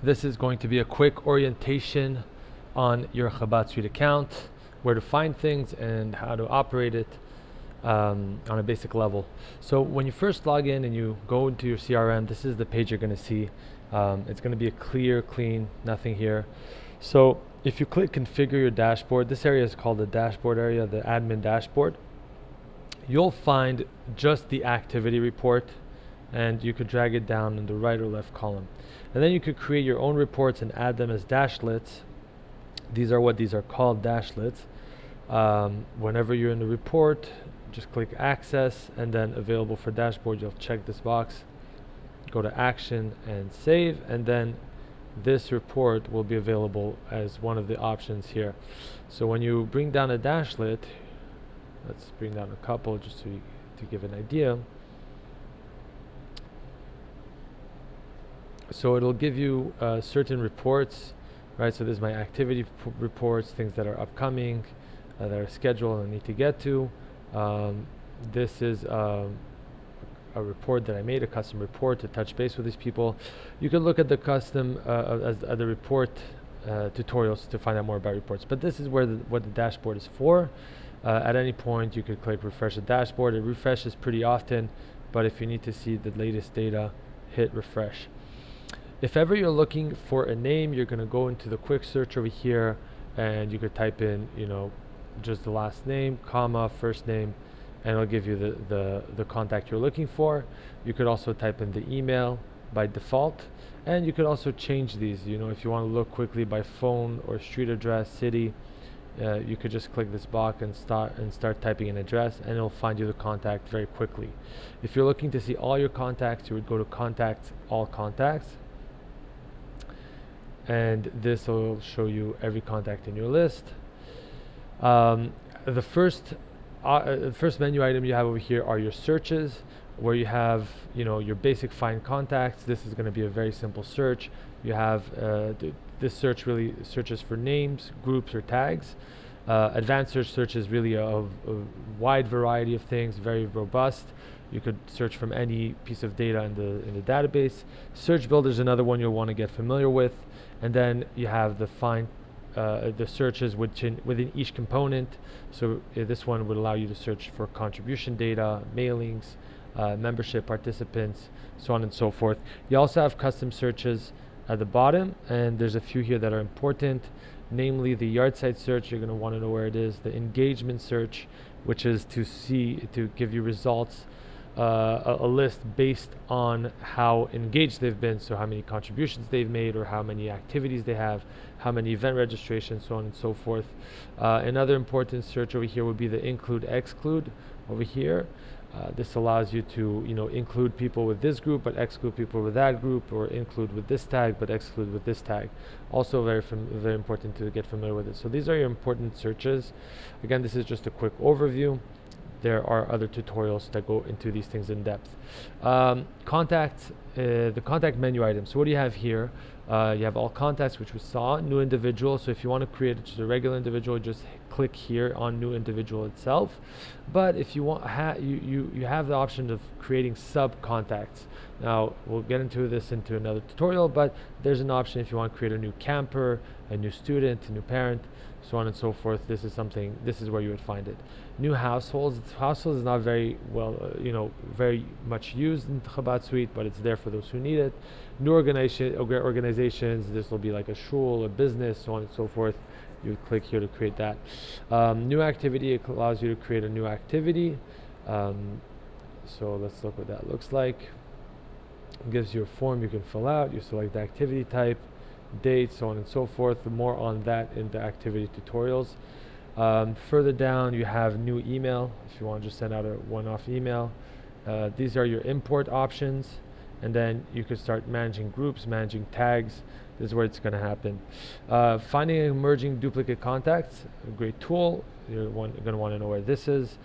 This is going to be a quick orientation on your Chabad Suite account, where to find things and how to operate it on a basic level. So when you first log in and you go into your CRM, this is the page you're going to see. It's going to be a clear, clean, nothing here. So if you click configure your dashboard, this area is called the dashboard area, the admin dashboard. You'll find just the activity report, and you could drag it down in the right or left column. And then you could create your own reports and add them as dashlets. These are what these are called, dashlets. Whenever you're in the report, just click access and then available for dashboard. You'll check this box, go to action and save, and then this report will be available as one of the options here. So when you bring down a dashlet, let's bring down a couple just to give an idea. So it'll give you certain reports, right? So there's my activity reports, things that are upcoming, that are scheduled and need to get to. This is a report that I made, a custom report to touch base with these people. You can look at the custom the report tutorials to find out more about reports. But this is what the dashboard is for. At any point, you could click refresh the dashboard. It refreshes pretty often, but if you need to see the latest data, hit refresh. If ever you're looking for a name, you're going to go into the quick search over here, and you could type in, just the last name, comma, first name, and it'll give you the contact you're looking for. You could also type in the email by default, and you could also change these. If you want to look quickly by phone or street address, city, you could just click this box and start typing an address, and it'll find you the contact very quickly. If you're looking to see all your contacts, you would go to contacts, all contacts, and this will show you every contact in your list. The first menu item you have over here are your searches, where you have your basic find contacts. This is going to be a very simple search. You have this search really searches for names, groups, or tags. Advanced search searches really a wide variety of things, very robust. You could search from any piece of data in the database. Search Builder is another one you'll want to get familiar with. And then you have the find the searches within each component. So this one would allow you to search for contribution data, mailings, membership, participants, so on and so forth. You also have custom searches at the bottom, and there's a few here that are important, namely the yard site search. You're going to want to know where it is. The engagement search, which is to give you results, a list based on how engaged they've been, so how many contributions they've made or how many activities they have, how many event registrations, so on and so forth. Another important search over here would be the include exclude over here. This allows you to include people with this group but exclude people with that group, or include with this tag but exclude with this tag. Also very important to get familiar with it. So these are your important searches. Again, this is just a quick overview. There are other tutorials that go into these things in depth. The contact menu item. So what do you have here? You have all contacts, which we saw. New individual. So if you want to create just a regular individual, just click here on new individual itself. But if you want, you have the option of creating sub contacts. Now we'll get into another tutorial, but there's an option if you want to create a new camper, a new student, a new parent, so on and so forth. This is where you would find it. New households. Households is not very well, very much used in Chabad Suite, but it's there for those who need it. New organizations. This will be like a shul, a business, so on and so forth. You would click here to create that. New activity. It allows you to create a new activity. So let's look what that looks like. It gives you a form you can fill out. You select the activity type, date, so on and so forth. More on that in the activity tutorials. Further down, you have new email. If you want to just send out a one-off email, these are your import options, and then you could start managing groups, managing tags. This is where it's going to happen. Finding and merging duplicate contacts, a great tool. You're going to want to know where this is.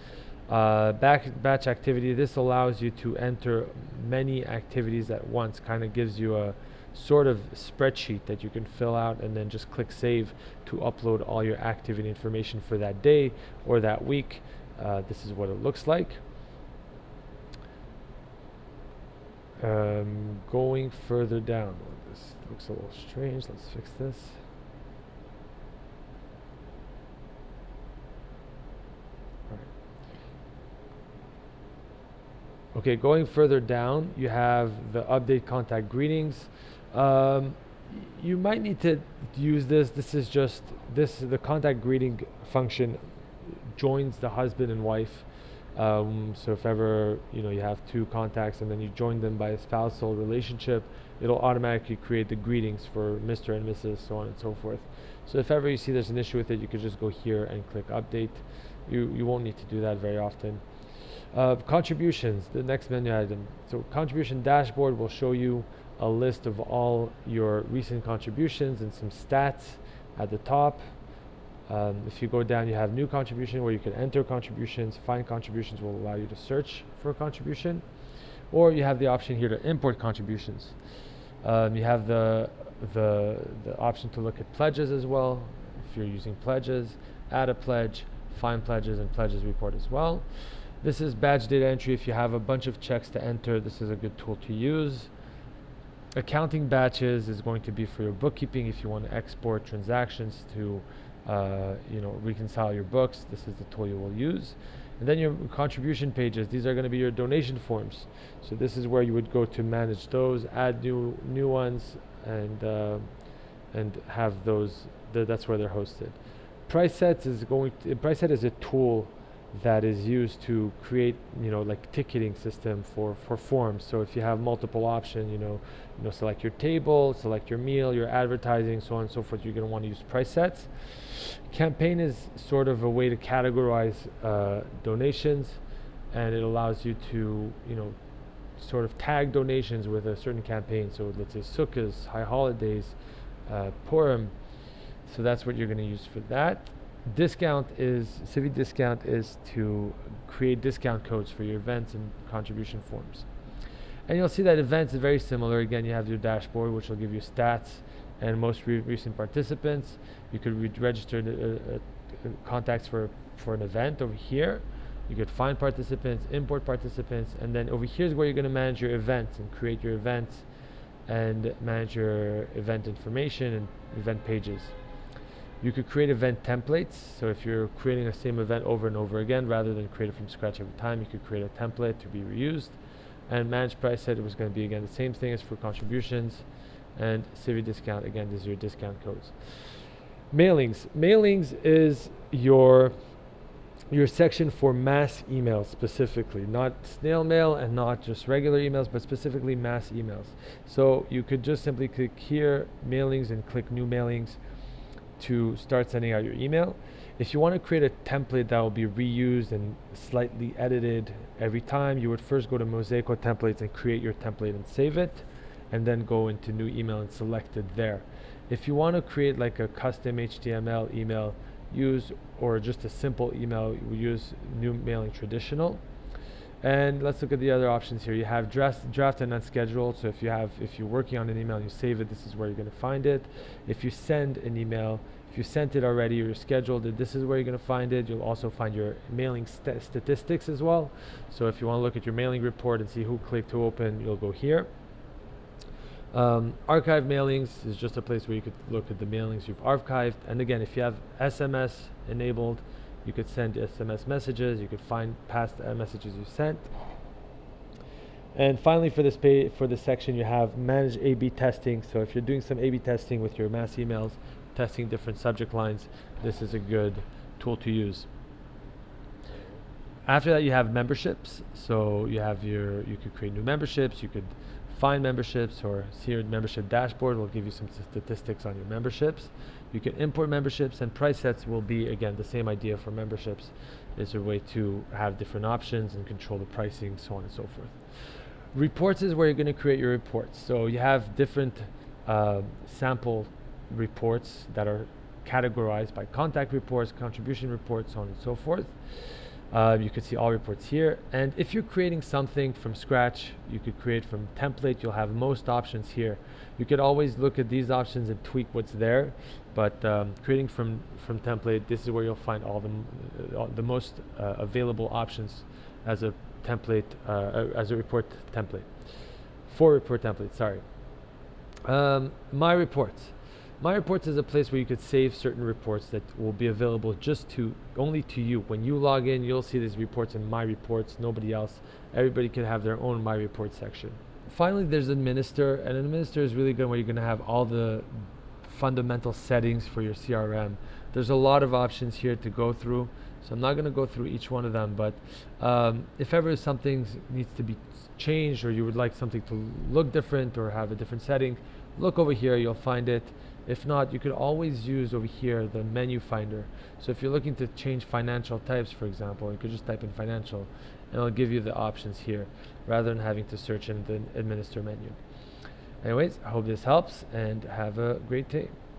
Batch activity. This allows you to enter many activities at once. Kind of gives you a sort of spreadsheet that you can fill out and then just click save to upload all your activity information for that day or that week. This is what it looks like. Going further down, this looks a little strange. Let's fix this. All right. Okay, going further down, you have the update contact greetings. You might need to use this. This is the contact greeting function joins the husband and wife. So if ever you have two contacts and then you join them by a spousal relationship, it'll automatically create the greetings for Mr. and Mrs. so on and so forth. So if ever you see there's an issue with it, you could just go here and click update. You won't need to do that very often. Contributions, the next menu item. So contribution dashboard will show you a list of all your recent contributions and some stats at the top. If you go down, you have new contribution where you can enter contributions. Find contributions will allow you to search for a contribution, or you have the option here to import contributions. You have the option to look at pledges as well. If you're using pledges, add a pledge, find pledges, and pledges report as well. This is badge data entry. If you have a bunch of checks to enter, this is a good tool to use. Accounting batches is going to be for your bookkeeping if you want to export transactions to reconcile your books. This is the tool you will use. And then your contribution pages, these are going to be your donation forms. So this is where you would go to manage those, add new ones, and have those. That's where they're hosted. Price set is a tool that is used to create like ticketing system for forms. So if you have multiple options, select your table, select your meal, your advertising, so on and so forth, you're going to want to use price sets. Campaign is sort of a way to categorize donations, and it allows you to sort of tag donations with a certain campaign. So let's say Sukkot, high holidays, Purim. So that's what you're going to use for that. Civi discount is to create discount codes for your events and contribution forms. And you'll see that events is very similar. Again, you have your dashboard, which will give you stats and most recent participants. You could register contacts for an event over here. You could find participants, import participants, and then over here is where you're going to manage your events and create your events and manage your event information and event pages. You could create event templates. So if you're creating the same event over and over again, rather than create it from scratch every time, you could create a template to be reused. And manage price set, it was going to be again the same thing as for contributions. And Civi discount, again, these are your discount codes. Mailings is your section for mass emails specifically, not snail mail and not just regular emails, but specifically mass emails. So you could just simply click here, mailings, and click new mailings to start sending out your email. If you want to create a template that will be reused and slightly edited every time, you would first go to Mosaico templates and create your template and save it, and then go into new email and select it there. If you want to create like a custom HTML email, or just a simple email, you use new mailing traditional. And let's look at the other options here. You have draft and unscheduled. So if you're working on an email and you save it, this is where you're going to find it. If you send an email, if you sent it already or you scheduled it, this is where you're going to find it. You'll also find your mailing statistics as well. So if you want to look at your mailing report and see who clicked to open, you'll go here. Archive mailings is just a place where you could look at the mailings you've archived. And again, if you have SMS enabled, you could send SMS messages. You could find past messages you sent. And finally, for this section, you have manage A/B testing. So if you're doing some A/B testing with your mass emails, testing different subject lines, this is a good tool to use. After that, you have memberships. So you could create new memberships. You could find memberships, or see your membership dashboard will give you some statistics on your memberships. You can import memberships, and price sets will be, again, the same idea for memberships. It's a way to have different options and control the pricing, so on and so forth. Reports is where you're going to create your reports. So you have different sample reports that are categorized by contact reports, contribution reports, so on and so forth. You could see all reports here. And if you're creating something from scratch, you could create from template. You'll have most options here. You could always look at these options and tweak what's there. But creating from template, this is where you'll find all the most available options as a template, as a report template. For report template, sorry. My reports. My reports is a place where you could save certain reports that will be available just to only to you. When you log in, you'll see these reports in My Reports. Nobody else. Everybody can have their own My Reports section. Finally, there's Administer, and Administer is really good where you're going to have all the fundamental settings for your CRM. There's a lot of options here to go through, so I'm not going to go through each one of them, but if ever something needs to be changed or you would like something to look different or have a different setting, look over here, you'll find it. If not, you could always use over here the menu finder. So if you're looking to change financial types, for example, you could just type in financial and it'll give you the options here rather than having to search in the administer menu. Anyways, I hope this helps and have a great day.